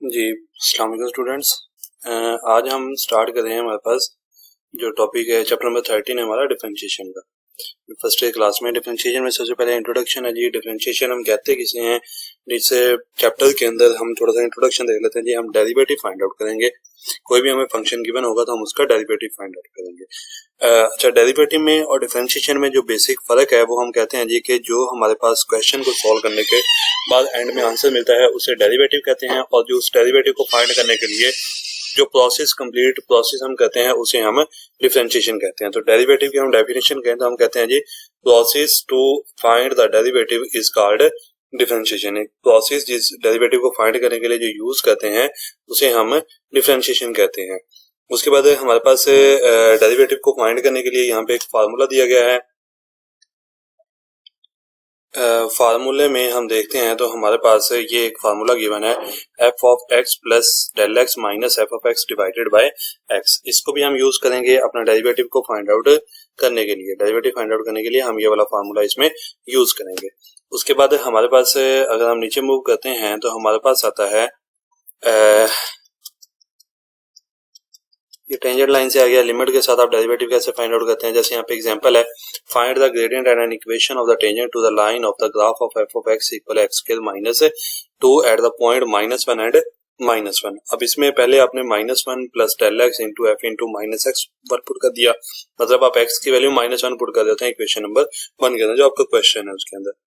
जी अस्सलाम वालेकुम स्टूडेंट्स। आज हम स्टार्ट कर रहे हैं। हमारे पास जो टॉपिक है चैप्टर नंबर 13 है हमारा डिफरेंशिएशन का। फर्स्ट डे क्लास में डिफरेंशिएशन में सबसे पहले इंट्रोडक्शन है जी। डिफरेंशिएशन हम कहते किसे हैं, जिससे चैप्टर के अंदर हम थोड़ा सा इंट्रोडक्शन देख लेते हैं जी। हम डेरिवेटिव फाइंड आउट करेंगे, कोई भी हमें फंक्शन गिवन होगा तो हम उसका डेरिवेटिव फाइंड आउट करेंगे। अच्छा, डेरिवेटिव में और डिफरेंशिएशन में जो बेसिक फर्क है वो हम कहते हैं जी कि जो हमारे पास क्वेश्चन को सॉल्व करने के बाद एंड में आंसर मिलता है उसे डेरिवेटिव कहते हैं, और जो उस डेरिवेटिव को फाइंड करने के लिए जो कंप्लीट प्रोसेस हम कहते हैं उसे हम डिफरेंशिएशन कहते हैं। तो डेरिवेटिव की हम डेफिनेशन कहें तो हम कहते हैं जी process to find the derivative is called differentiation. एक प्रोसेस जिस डेरिवेटिव को फाइंड करने के लिए जो यूज करते हैं उसे हम डिफरेंशिएशन कहते हैं। उसके बाद हमारे पास डेरिवेटिव को फाइंड करने के लिए यहाँ पे एक फार्मूला दिया गया है। फार्मूले में हम देखते हैं तो हमारे पास ये एक फार्मूला गिवन है f of x plus del x minus f of x divided by x. इसको भी हम यूज करेंगे अपना डेरिवेटिव को फाइंड आउट करने के लिए। डेरिवेटिव फाइंड आउट करने के लिए हम ये वाला फार्मूला इसमें यूज करेंगे। उसके बाद हमारे पास अगर हम नीचे मूव करते हैं तो हमारे पास आता है ये टेंजेंट लाइन से आ गया। लिमिट के साथ आप डेरिवेटिव कैसे फाइंड आउट करते हैं, जैसे यहाँ पे एग्जांपल है find the gradient and an equation of the tangent to the line of the graph of f of x equal x square minus 2 at the point -1 and -1। अब इसमें पहले आपने -1 plus del x into f into minus x put कर दिया, मतलब आप x की value -1 put कर देते हैं इक्वेशन नंबर 1 के अंदर जो आपका क्वेश्चन है उसके अंदर,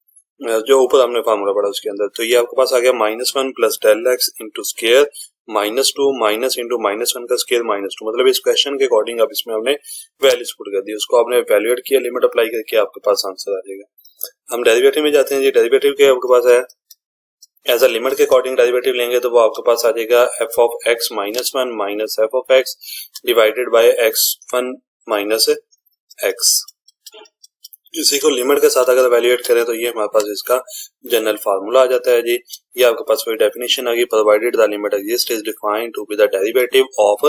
जो ऊपर हमने फार्मूला पढ़ा उसके अंदर। तो ये आपके पास आ गया -1 plus del x into square -2 minus into -1 का स्क्वायर -2। मतलब इस क्वेश्चन के अकॉर्डिंग आप इसमें हमने वैल्यूज पुट कर दी, उसको आपने इवैल्यूएट किया, लिमिट अप्लाई करके आपके पास आंसर आ जाएगा। हम डेरिवेटिव में जाते हैं जी। डेरिवेटिव के आपके पास है एज अ लिमिट के अकॉर्डिंग डेरिवेटिव लेंगे तो वो आपके पास आ जाएगा F of x -1 minus f of x divided bye x1 minus x. इसी को लिमिट के साथ अगर वैल्यूएट करें तो ये हमारे पास इसका जनरल फार्मूला आ जाता है जी। ये आपके पास वही डेफिनेशन आ गई, provided the limit exist is defined to be the derivative of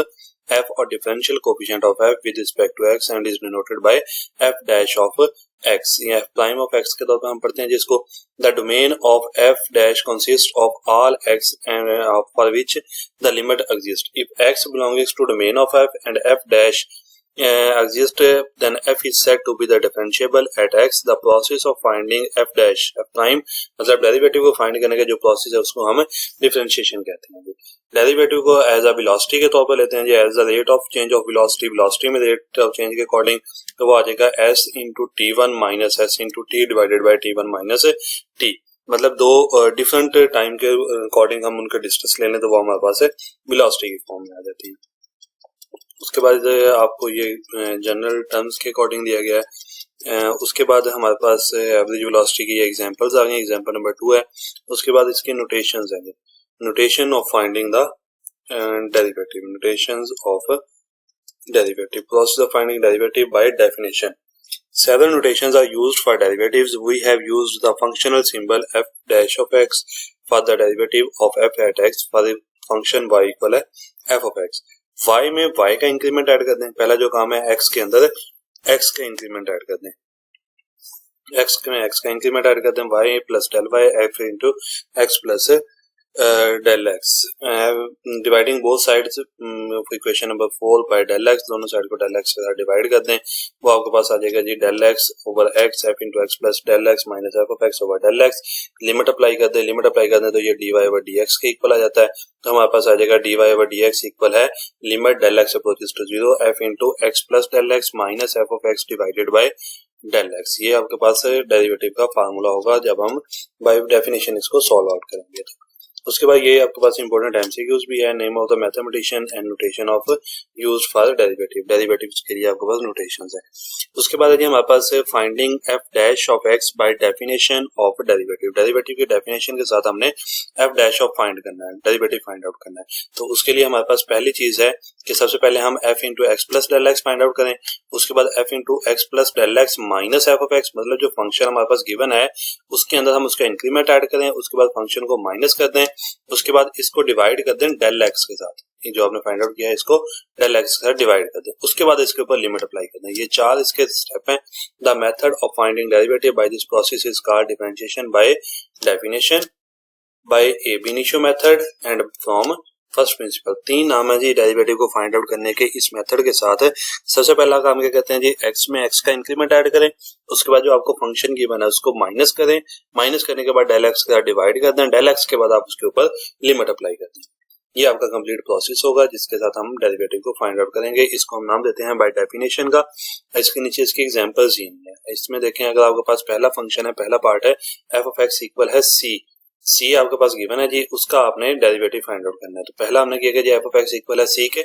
f और differential coefficient of f with respect to x and is denoted by f dash of x। ये f prime of x के तौर पर हम पढ़ते हैं जिसको the domain of f dash consist of all x and for which the limit exist if x belongs to domain of f and f dash exist, then f is said to be the differentiable at x. The process of finding f dash f prime मतलब derivative को find करने का जो process है उसको हम differentiation कहते हैं। डेरिवेटिव को एज अ वेलोसिटी के तौर पर लेते हैं जी, as the rate of change of velocity में रेट ऑफ चेंज के अकॉर्डिंग तो वो आ जाएगा s into t1 minus s into t divided by t1 minus t। मतलब दो डिफरेंट टाइम के अकॉर्डिंग हम उनका डिस्टेंस ले लें तो वो हमारे पास वेलोसिटी की फॉर्म में आ जाती है। उसके बाद आपको ये जनरल टर्म्स के अकॉर्डिंग दिया गया है। उसके बाद हमारे पास एवरेज वेलोसिटी की एग्जांपल्स आ गई। एग्जांपल नंबर 2 है। उसके बाद इसके नोटेशंस हैं, notation of finding the derivative, notations of derivative, process of finding derivative by definition. Several notations are used for derivatives. We have used the functional symbol f dash of x for the derivative of f at x for the function y equal है f of x। y में y का increment add कर दें। पहला जो काम है x के अंदर x का इंक्रीमेंट ऐड कर दें, x का इंक्रीमेंट ऐड कर दें y plus del y f into x plus del x. Dividing both sides equation number 4 by del x, दोनों साइड को डेल एक्स के साथ डिवाइड कर दें। वो आपके पास आ जाएगा जी del x over x f into x plus del x minus f of x over del x. Limit apply कर दें, लिमिट अप्लाई कर दें तो ये d y over d x के इक्वल आ जाता है। तो हमारे पास आ जाएगा d y over d x equal है limit del x approaches to 0 f into x plus del x minus f of x divided by del x. ये आपके पास डेरिवेटिव का फार्मूला होगा जब हम बाय डेफिनेशन इसको सॉल्व आउट करेंगे। उसके बाद ये आपके पास इंपॉर्टेंट एमसीक्यूज भी है, name of the mathematician and notation of used for derivative. Derivatives के लिए आपके पास नोटेशंस है। उसके बाद है हमारे पास finding f dash of x by definition of derivative. Derivative के डेफिनेशन के साथ हमने एफ डैश ऑफ फाइंड करना है, डेरिवेटिव फाइंड आउट करना है। तो उसके लिए हमारे पास पहली चीज है कि सबसे पहले हम f into x plus del x find out करें। उसके बाद f into x plus del x minus f of x, मतलब जो फंक्शन हमारे पास गिवन है उसके अंदर हम उसका इंक्रीमेंट ऐड करें। उसके बाद फंक्शन को माइनस कर दें, उसके बाद इसको डिवाइड कर दें डेल एक्स के साथ। ये जो आपने फाइंड आउट किया है इसको डेल एक्स के साथ डिवाइड कर दें। उसके बाद इसके ऊपर लिमिट अप्लाई कर दें। ये चार इसके स्टेप हैं। The method of finding derivative by this process is called differentiation by definition. By ab initio method and from first principle. तीन नाम है जी डेरिवेटिव को फाइंड आउट करने के इस मेथड के साथ। सबसे पहला काम क्या कहते हैं जी, एक्स में एक्स का इंक्रीमेंट ऐड करें, उसके बाद जो आपको फंक्शन गिवन है उसको माइनस करें, माइनस करने के बाद डेल एक्स के साथ डिवाइड कर दें, डेल एक्स के बाद आप उसके ऊपर लिमिट अप्लाई कर दें। ये आपका कंप्लीट प्रोसेस होगा जिसके साथ हम डेरिवेटिव को फाइंड आउट करेंगे। इसको हम नाम देते हैं बाय डेफिनेशन का। इसके नीचे इसकी एग्जांपल्स ही हैं। इसमें देखें, अगर आपके पास पहला फंक्शन है, पहला पार्ट है एफ ऑफ एक्स इक्वल है सी आपके पास गिवन है जी, उसका आपने डेरिवेटिव फाइंड आउट करना है। तो पहला हमने किया कि जी एफ ऑफ एक्स इक्वल है सी के,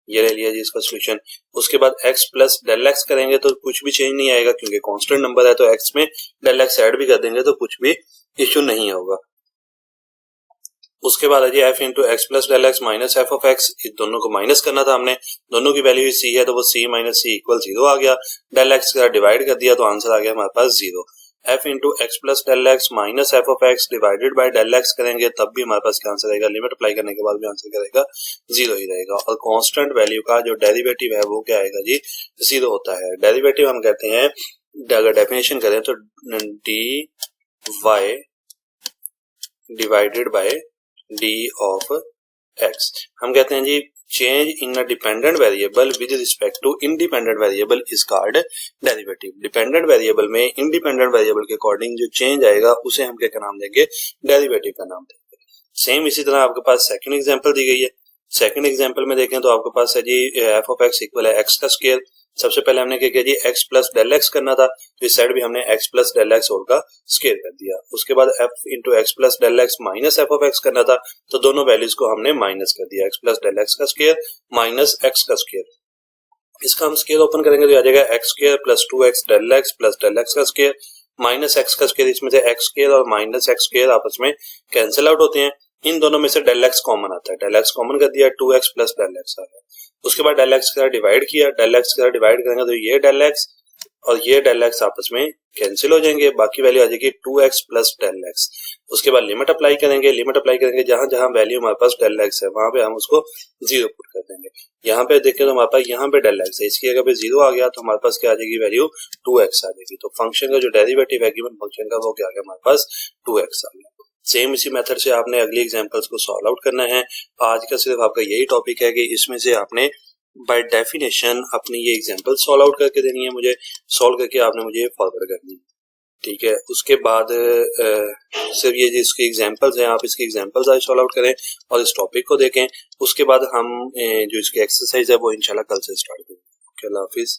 ये ले लिया जी इसका सोल्यूशन। उसके बाद x प्लस डेल एक्स करेंगे तो कुछ भी चेंज नहीं आएगा क्योंकि कांस्टेंट नंबर है, तो x में डेल एक्स ऐड भी कर देंगे तो कुछ भी इश्यू नहीं होगा। उसके बाद है जी f into x plus del x minus f of x, इन दोनों को माइनस करना था हमने, दोनों की वैल्यू सी है तो वो सी माइनस सी इक्वल 0 आ गया। डेल एक्स के साथ डिवाइड कर दिया तो आंसर आ गया हमारे पास 0। f into x plus del x minus f of x divided by del x करेंगे तब भी हमारे पास क्या आंसर रहेगा, लिमिट अप्लाई करने के बाद भी आंसर क्या रहेगा, 0 ही रहेगा। और कांस्टेंट वैल्यू का जो डेरिवेटिव है वो क्या आएगा जी, 0 होता है। डेरिवेटिव हम कहते हैं, अगर डेफिनेशन करें तो dy divided by d of x। हम कहते हैं जी change in a dependent variable with respect to independent variable is called derivative. Dependent variable में इंडिपेंडेंट वेरिएबल के अकॉर्डिंग जो चेंज आएगा उसे हम क्या नाम देंगे, डेरिवेटिव का नाम देंगे। सेम इसी तरह आपके पास सेकंड एग्जांपल दी गई है। सेकंड एग्जांपल में देखें तो आपके पास है जी एफ ऑफ एक्स इक्वल है एक्स का स्क्वायर। सबसे पहले हमने क्या किया जी, एक्स प्लस डेल एक्स करना था, तो इस साइड भी हमने x plus del x whole का स्क्वायर कर दिया। उसके बाद f into x plus del x minus f of x करना था, तो दोनों वैल्यूज को हमने माइनस कर दिया, एक्स प्लस डेल एक्स का स्क्वायर माइनस एक्स का स्क्वायर। इसका हम स्क्वायर ओपन करेंगे तो आ जाएगा x square plus 2x del x plus del x का स्क्वायर माइनस एक्स का स्क्वायर। इसमें से एक्स स्क्वायर और माइनस एक्स स्क्वायर आपस में कैंसिल आउट होते हैं, इन दोनों में से डेल एक्स कॉमन आता है, डेल एक्स कॉमन कर दिया, 2x प्लस डेल एक्स आ गया। उसके बाद डेल एक्स के साथ डिवाइड किया, डेल एक्स के साथ डिवाइड करेंगे तो ये डेल एक्स और ये डेल एक्स आपस में कैंसिल हो जाएंगे, बाकी वैल्यू आ जाएगी 2x प्लस डेल एक्स। उसके बाद लिमिट अप्लाई करेंगे, लिमिट अप्लाई करेंगे जहां जहां वैल्यू हमारे पास डेल एक्स है वहां पे हम उसको 0 पुट कर देंगे। यहाँ पे देखें तो हमारे पास यहाँ पे डेल एक्स है, इसकी जगह पे 0 आ गया तो हमारे पास क्या आ जाएगी, वैल्यू 2x आ जाएगी। तो फंक्शन का जो डेरिवेटिव है गिवन फंक्शन का वो क्या आ गया हमारे पास, 2x आ गया। सेम इसी मेथड से आपने अगली एग्जांपल्स को सॉल्व आउट करना है। आज का सिर्फ आपका यही टॉपिक है कि इसमें से आपने बाय डेफिनेशन अपनी ये एग्जांपल सॉल्व आउट करके देनी है, मुझे सॉल्व करके आपने मुझे फॉरवर्ड करनी है, ठीक है। उसके बाद सिर्फ ये जिसकी एग्जांपल्स हैं आप इसकी एग्जांपल्स आज सॉल्व आउट करें और इस टॉपिक को देखें। उसके बाद हम जो इसकी एक्सरसाइज है वो इंशाल्लाह कल से स्टार्ट करेंगे। अल्लाह हाफिज।